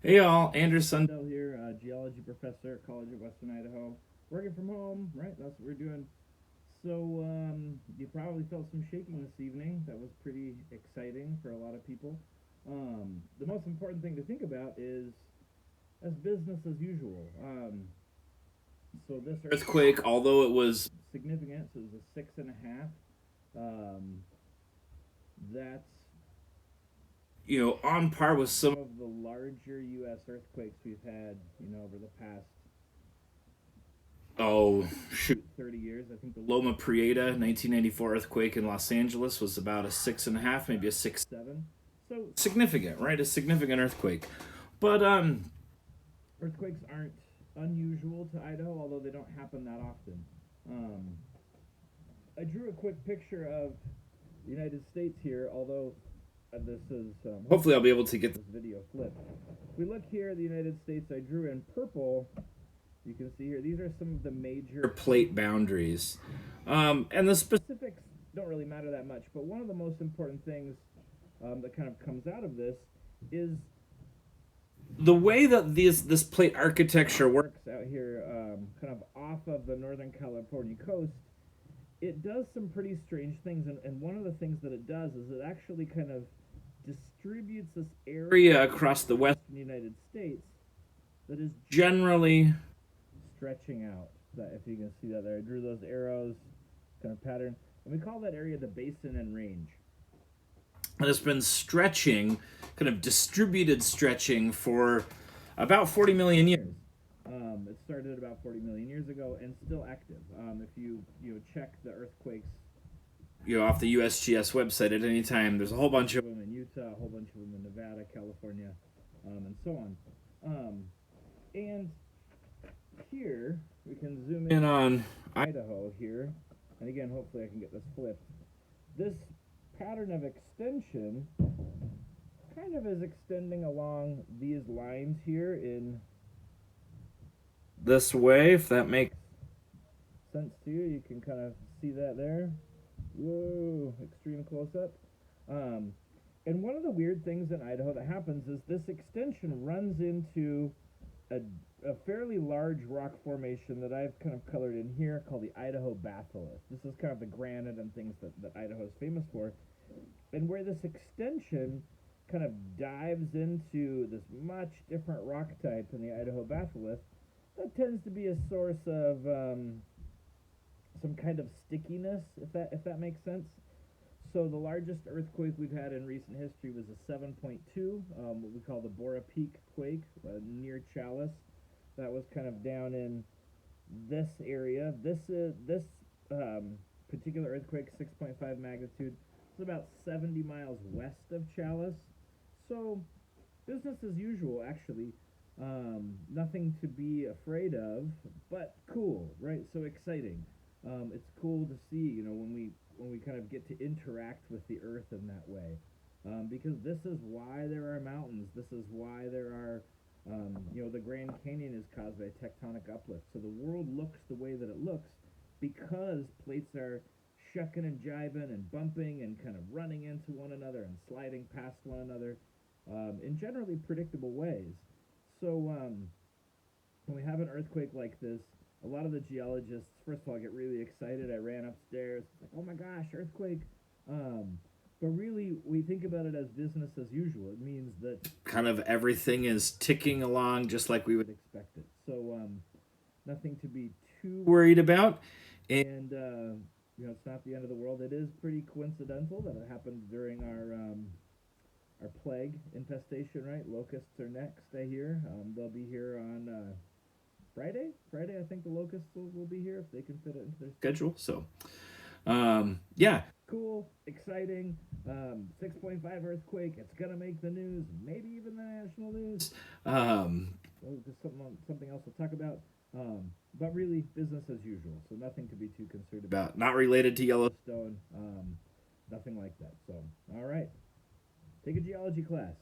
Hey y'all, Andrew Sundell here, geology professor at College of Western Idaho. Working from home, right? That's what we're doing. You probably felt some shaking this evening. That was pretty exciting for a lot of people. The most important thing to think about is as business as usual. This earthquake, although it was significant, so it was a six and a half. Um, that's on par with some of the larger U.S. earthquakes we've had, over the past, oh, shoot, 30 years. I think the Loma Prieta 1994 earthquake in Los Angeles was about a six and a half, maybe a 6.7. So significant, right? A significant earthquake. But earthquakes aren't unusual to Idaho, although they don't happen that often. Um, I drew a quick picture of the United States here, although this is hopefully I'll be able to get this video flipped. If we look here at the United States, I drew in purple. You can see here, these are some of the major plate boundaries. And the specifics don't really matter that much, but one of the most important things that kind of comes out of this is the way that this plate architecture works out here, kind of off of the Northern California coast. It does some pretty strange things, and one of the things that it does is it actually kind of distributes this area across the western United States that is generally stretching out. That, if you can see that there, I drew those arrows, kind of pattern, and we call that area the basin and range. And it's been stretching, kind of distributed stretching for about 40 million years. It started about 40 million years ago and still active. If you check the earthquakes off the USGS website at any time, there's a whole bunch of them in Utah, a whole bunch of them in Nevada, California, and so on. And here we can zoom in on Idaho here, and again, hopefully I can get this flipped. This pattern of extension kind of is extending along these lines here in this way, if that makes sense to you. You can kind of see that there. Whoa, extreme close up. And one of the weird things in Idaho that happens is this extension runs into a fairly large rock formation that I've kind of colored in here called the Idaho batholith. This is kind of the granite and things that Idaho is famous for. And where this extension kind of dives into this much different rock type than the Idaho batholith, that tends to be a source of some kind of stickiness, if that makes sense. So the largest earthquake we've had in recent history was a 7.2, what we call the Bora Peak quake, near Chalice. That was kind of down in this area. This particular earthquake, 6.5 magnitude, is about 70 miles west of Chalice. So business as usual, actually. Nothing to be afraid of, but cool, right? So exciting. It's cool to see, when we kind of get to interact with the earth in that way, because this is why there are mountains. This is why there are, the Grand Canyon is caused by tectonic uplift. So the world looks the way that it looks because plates are shucking and jiving and bumping and kind of running into one another and sliding past one another in generally predictable ways. So when we have an earthquake like this, a lot of the geologists, first of all, get really excited. I ran upstairs, like, oh my gosh, earthquake. But really, we think about it as business as usual. It means that kind of everything is ticking along just like we would expect it. So nothing to be too worried about. And, it's not the end of the world. It is pretty coincidental that it happened during our plague infestation, right? Locusts are next, I hear. They'll be here on Friday. I think the locusts will be here if they can fit it into their schedule. So, yeah, cool, exciting. 6.5 earthquake. It's gonna make the news, maybe even the national news. Just something else to talk about. But really, business as usual. So nothing to be too concerned about. Not related to Yellowstone. Nothing like that. So, all right. Take a geology class.